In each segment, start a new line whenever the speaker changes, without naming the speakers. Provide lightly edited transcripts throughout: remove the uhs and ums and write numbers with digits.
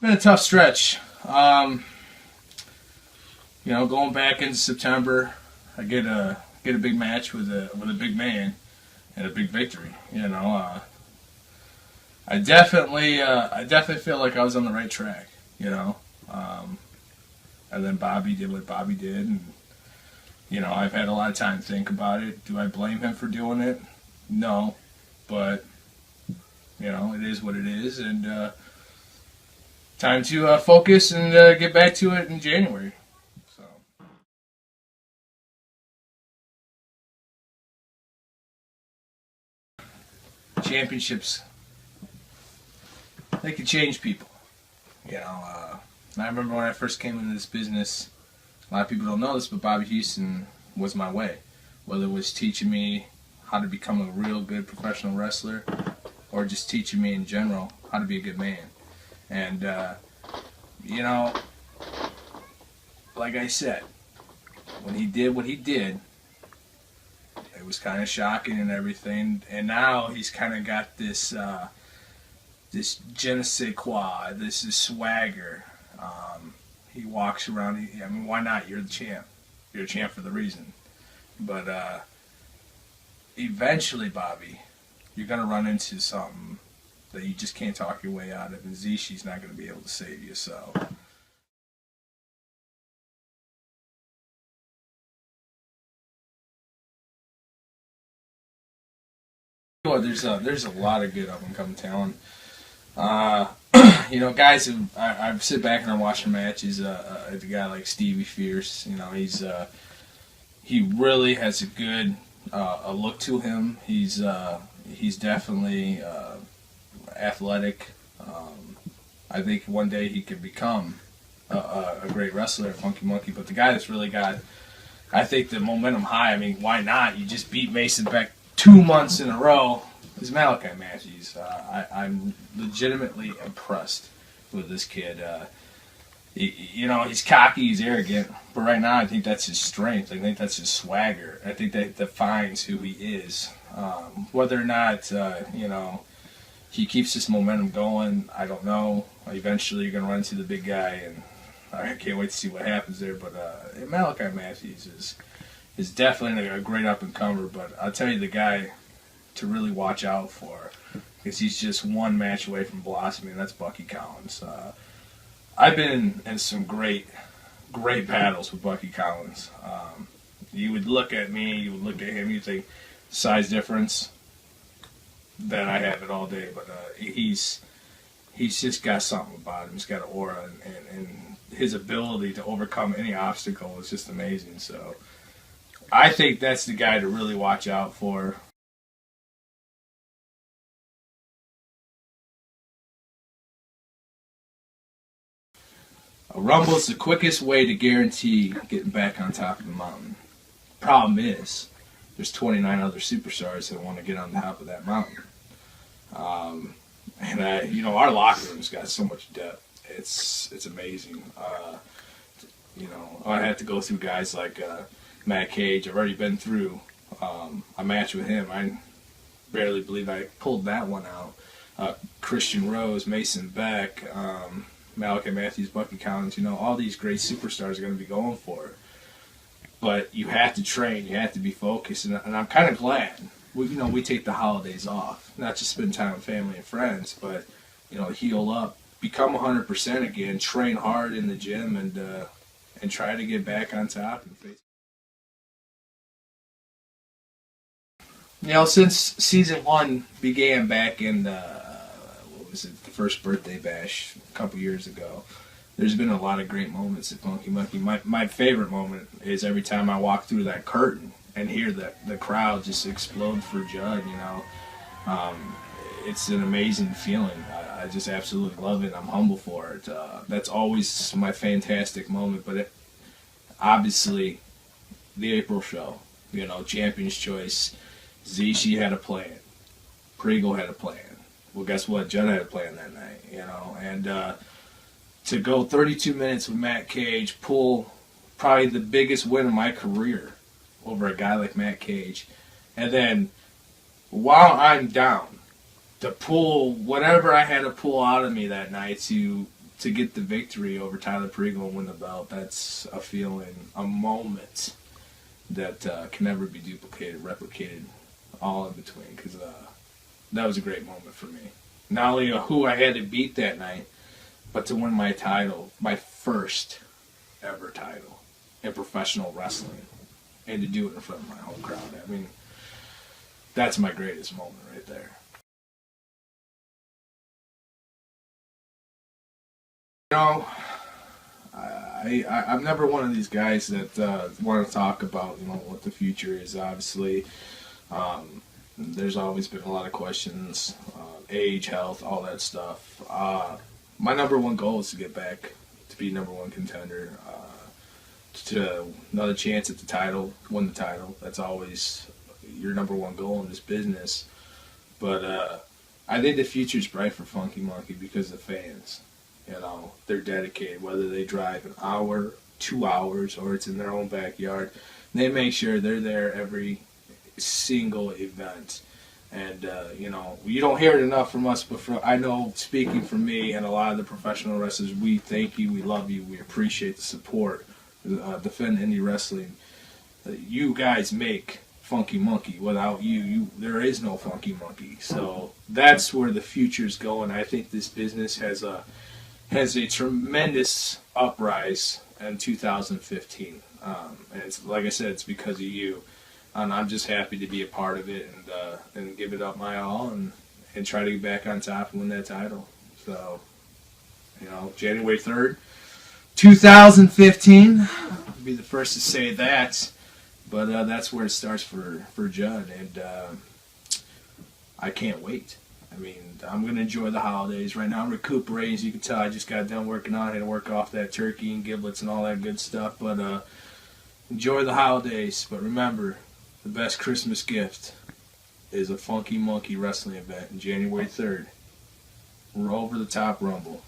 been a tough stretch. Going back into September, I get a big match with a big man and a big victory. I definitely feel like I was on the right track. And then Bobby did what Bobby did, and I've had a lot of time to think about it. Do I blame him for doing it? No, but it is what it is, and time to focus and get back to it in January. So. Championships, they can change people. I remember when I first came into this business, a lot of people don't know this, but Bobby Houston was my way. Whether it was teaching me how to become a real good professional wrestler or just teaching me in general how to be a good man. And, like I said, when he did what he did, it was kind of shocking and everything. And now he's kind of got this this je ne sais quoi, this is swagger. He walks around. Why not? You're the champ. You're a champ for the reason. But eventually, Bobby, you're going to run into something that you just can't talk your way out of, and Zishi's not going to be able to save you. So. Well, there's a lot of good up and coming talent. Guys who I sit back and I watch their matches. A guy like Stevie Fierce, he really has a good a look to him. He's definitely athletic. I think one day he could become a great wrestler, Munky. But the guy that's really got, I think, the momentum high. Why not? You just beat Mason Beck 2 months in a row. Is Malachi Matthews. I'm legitimately impressed with this kid. He's cocky, he's arrogant, but right now I think that's his strength. I think that's his swagger. I think that defines who he is. Whether or not, he keeps this momentum going, I don't know. Eventually you're going to run into the big guy, and I can't wait to see what happens there. But Malachi Matthews is definitely a great up-and-comer, but I'll tell you the guy to really watch out for, because he's just one match away from blossoming. That's Bucky Collins. I've been in some great battles with Bucky Collins. You would look at me, you would look at him, you'd think size difference. Then I have it all day, but he's just got something about him. He's got an aura, and his ability to overcome any obstacle is just amazing. So I think that's the guy to really watch out for. A rumble is the quickest way to guarantee getting back on top of the mountain. Problem is, there's 29 other superstars that want to get on top of that mountain. Our locker room's got so much depth. It's amazing. I had to go through guys like Matt Cage. I've already been through a match with him. I barely believe I pulled that one out. Christian Rose, Mason Beck, Malachi Matthews, Bucky Collins, all these great superstars are going to be going for it. But you have to train, you have to be focused, and I'm kind of glad. We take the holidays off, not just spend time with family and friends, but heal up, become 100% again, train hard in the gym, and try to get back on top. Since season 1 began back in the first birthday bash a couple years ago, there's been a lot of great moments at Funky Monkey. My favorite moment is every time I walk through that curtain and hear the crowd just explode for Judd. It's an amazing feeling. I just absolutely love it. I'm humble for it. That's always my fantastic moment. But obviously, the April show, Champion's Choice, Zishi had a plan. Priegel had a plan. Well, guess what? Judd had a plan that night, and to go 32 minutes with Matt Cage, pull probably the biggest win of my career over a guy like Matt Cage, and then while I'm down, to pull whatever I had to pull out of me that night to to get the victory over Tyler Perigo and win the belt, that's a feeling, a moment that can never be duplicated, replicated, all in between. Because that was a great moment for me. Not only who I had to beat that night, but to win my title, my first ever title in professional wrestling, and to do it in front of my home crowd. I mean, that's my greatest moment right there. You know, I'm never one of these guys that want to talk about, you know, what the future is. Obviously, there's always been a lot of questions, age, health, all that stuff. My number one goal is to get back to be number one contender, to another chance at the title, win the title. That's always your number one goal in this business. But I think the future's bright for Funky Munky because the fans. You know, they're dedicated, whether they drive an hour, 2 hours, or it's in their own backyard. They make sure they're there every single event. And, you know, you don't hear it enough from us, but I know, speaking for me and a lot of the professional wrestlers, we thank you, we love you, we appreciate the support. Defend Indie Wrestling. You guys make Funky Munky. Without you, there is no Funky Munky. So that's where the future's going. I think this business has a tremendous uprise in 2015. And it's, like I said, it's because of you. And I'm just happy to be a part of it and give it up my all and try to get back on top and win that title. So, you know, January 3rd, 2015. I'll be the first to say that. But that's where it starts for Judd. And I can't wait. I mean, I'm going to enjoy the holidays. Right now I'm recuperating. As you can tell, I just got done working on it. I had to work off that turkey and giblets and all that good stuff. But enjoy the holidays. But remember, the best Christmas gift is a Funky Munky wrestling event on January 3rd. We're over the top Rumble.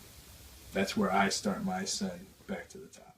That's where I start my ascent back to the top.